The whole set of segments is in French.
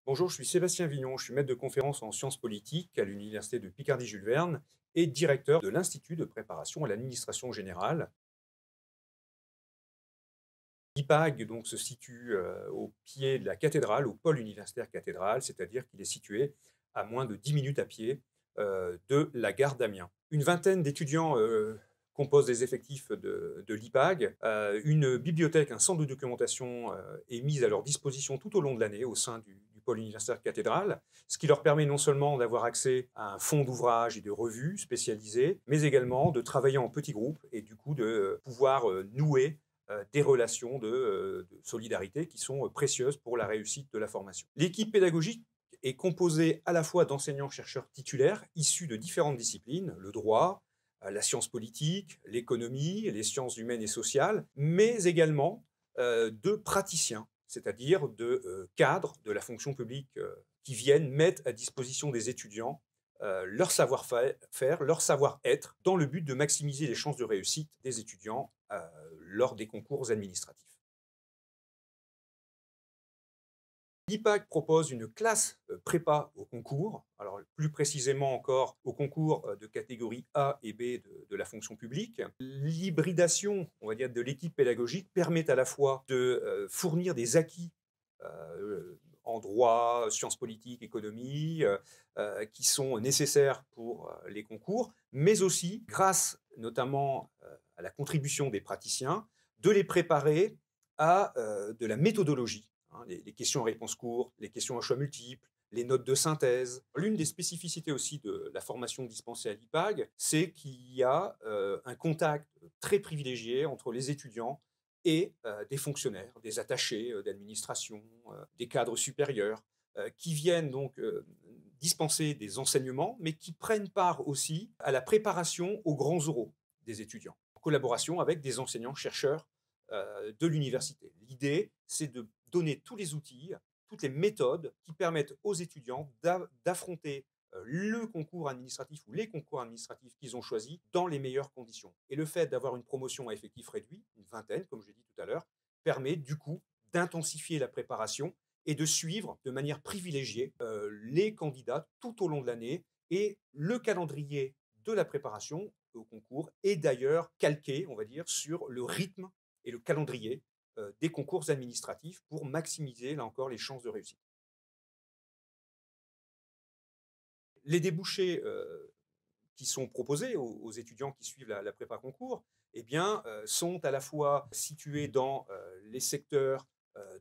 Bonjour, je suis Sébastien Vignon, je suis maître de conférence en sciences politiques à l'Université de Picardie-Jules Verne et directeur de l'Institut de préparation à l'administration générale. L'IPAG donc, se situe au pied de la cathédrale, au pôle universitaire cathédrale, c'est-à-dire qu'il est situé à moins de 10 minutes à pied de la gare d'Amiens. Une vingtaine d'étudiants composent les effectifs de l'IPAG. Une bibliothèque, un centre de documentation est mise à leur disposition tout au long de l'année au sein du pôle universitaire cathédrale, ce qui leur permet non seulement d'avoir accès à un fonds d'ouvrages et de revues spécialisées, mais également de travailler en petits groupes et du coup de pouvoir nouer des relations de solidarité qui sont précieuses pour la réussite de la formation. L'équipe pédagogique est composée à la fois d'enseignants-chercheurs titulaires issus de différentes disciplines, le droit, la science politique, l'économie, les sciences humaines et sociales, mais également de praticiens, c'est-à-dire de cadres de la fonction publique qui viennent mettre à disposition des étudiants leur savoir-faire, leur savoir-être, dans le but de maximiser les chances de réussite des étudiants lors des concours administratifs. L'IPAC propose une classe prépa au concours, alors plus précisément encore au concours de catégorie A et B de la fonction publique. L'hybridation, on va dire, de l'équipe pédagogique permet à la fois de fournir des acquis en droit, sciences politiques, économie, qui sont nécessaires pour les concours, mais aussi, grâce notamment à la contribution des praticiens, de les préparer à de la méthodologie, hein, les questions à réponse courte, les questions à choix multiples, les notes de synthèse. L'une des spécificités aussi de la formation dispensée à l'IPAG, c'est qu'il y a un contact très privilégié entre les étudiants et des fonctionnaires, des attachés d'administration, des cadres supérieurs, qui viennent donc dispenser des enseignements, mais qui prennent part aussi à la préparation aux grands oraux des étudiants, en collaboration avec des enseignants-chercheurs de l'université. L'idée, c'est de donner tous les outils, toutes les méthodes qui permettent aux étudiants d'affronter le concours administratif ou les concours administratifs qu'ils ont choisis dans les meilleures conditions. Et le fait d'avoir une promotion à effectif réduit, une vingtaine, comme je l'ai dit tout à l'heure, permet du coup d'intensifier la préparation et de suivre de manière privilégiée les candidats tout au long de l'année. Et le calendrier de la préparation au concours est d'ailleurs calqué, on va dire, sur le rythme et le calendrier des concours administratifs pour maximiser, là encore, les chances de réussite. Les débouchés qui sont proposés aux étudiants qui suivent la prépa concours, eh bien, sont à la fois situés dans les secteurs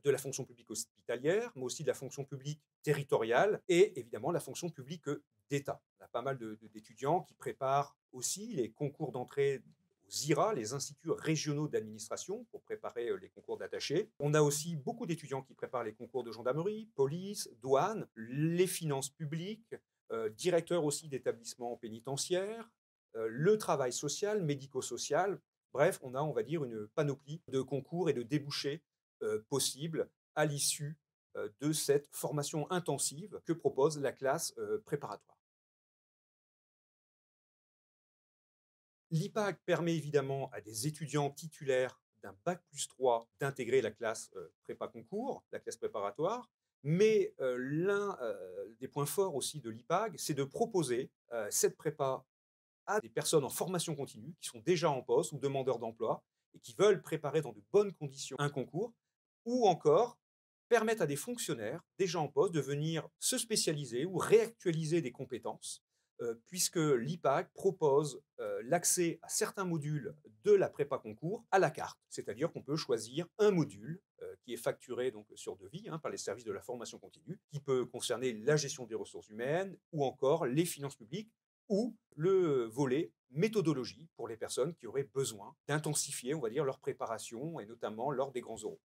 de la fonction publique hospitalière, mais aussi de la fonction publique territoriale et évidemment la fonction publique d'État. On a pas mal d'étudiants qui préparent aussi les concours d'entrée aux IRA, les instituts régionaux d'administration, pour préparer les concours d'attachés. On a aussi beaucoup d'étudiants qui préparent les concours de gendarmerie, police, douane, les finances publiques, directeur aussi d'établissements pénitentiaires, le travail social, médico-social. Bref, on a, on va dire, une panoplie de concours et de débouchés possibles à l'issue de cette formation intensive que propose la classe préparatoire. L'IPAG permet évidemment à des étudiants titulaires d'un bac+3 d'intégrer la classe prépa concours, la classe préparatoire. Mais l'un des points forts aussi de l'IPAG, c'est de proposer cette prépa à des personnes en formation continue qui sont déjà en poste ou demandeurs d'emploi et qui veulent préparer dans de bonnes conditions un concours, ou encore permettre à des fonctionnaires déjà en poste de venir se spécialiser ou réactualiser des compétences, puisque l'IPAG propose l'accès à certains modules de la prépa concours à la carte. C'est-à-dire qu'on peut choisir un module qui est facturé donc sur devis par les services de la formation continue, qui peut concerner la gestion des ressources humaines ou encore les finances publiques, ou le volet méthodologie pour les personnes qui auraient besoin d'intensifier, on va dire, leur préparation et notamment lors des grands oraux.